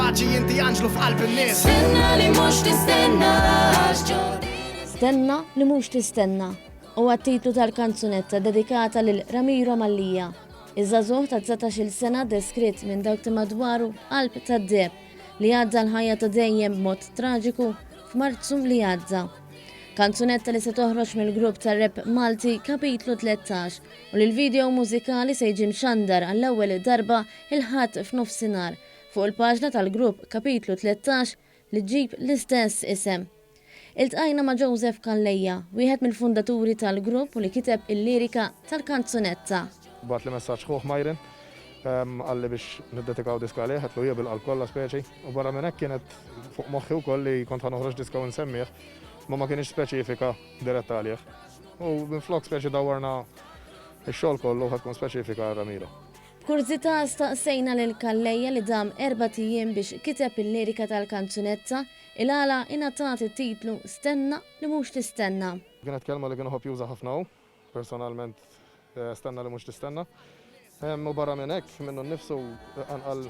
paċi inti anġlu f'qalb in-nies. Stenna li mhux tistenna. Stenna li mhux tistenna huwa t-titlu tal-kanzunetta dedikata lil Ramiro Mallia, iż-żagħżugħ ta' 19-il sena deskritt minn dawk ta' madwaru qalb Tad-Deheb li għadda l-ħajja ta' dejjem b'mod traġiku f'Marzu li għadda. Kanzunetta li se toħroġ mill-grupp tar-rap Malti Kapitlu 13 u l-vidjo mużikali se jiġi mxandar għall-ewwel darba il-Ħadd f'nofsinhar fuq il-paġna tal-grupp Kapitlu 13 li ġġib l-istess isem. Iltqajna ma' Joseph Calleja, wieħed mill-fundaturi tal-grupp u li kiteb il-lirika tal-kanzunetta. Bat li messaġġ ħuħ Majrin għalli biex niddedikaw diska għalih, għatlu jibil għal-kolla speċi. U barra minn hekk kienet fuq moħħi wkoll li kont ħanoħroġ diska u nsemmih, ma kienx speċifika diretta għalih. U minflok speċi dawwarna x-xogħol kollu ħatkun speċifika Ramiro. Kurzita staqsejna lil Calleja li dam 4 ijiem biex kiteb il-lirika tal-kanzunetta il-għala ingħatat it-titlu Stenna li Mhux Tistenna. Kienet kelma li kienu ħobb juża ħafna hu, personalment Stenna li Mhux Tistenna. U barra minn hekk minnu nnifsu anqal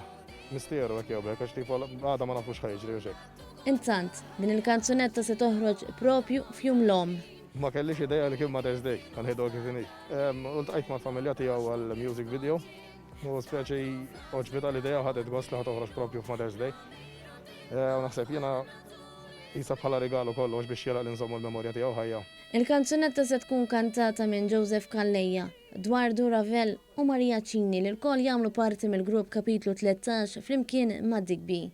mistieru hekk jew hekk għax tipo għada ma nafux ħajġri u xejn. Intant, din il-kanzunetta se toħroġ propju f'jum l-om. Ma kellix idea li kien Mother's Day, kan ħedu kif inhi. U ltqajt mal-familja tiegħu għall-music video. U speċi oġbita l-idea ħadet gost li ħatoħroġ propju f'Mother's Day. U naħseb jiena jisa bħala rigalu kollu biex jela l-inżommu l-memorja tiegħu ħajja. Il-kanzunetta se tkun kantata minn Joseph Calleja, Ravel u Marija Cini li l-koll jagħmlu parti mill-grupp Kapitlu 13 flimkien ma' Digbi.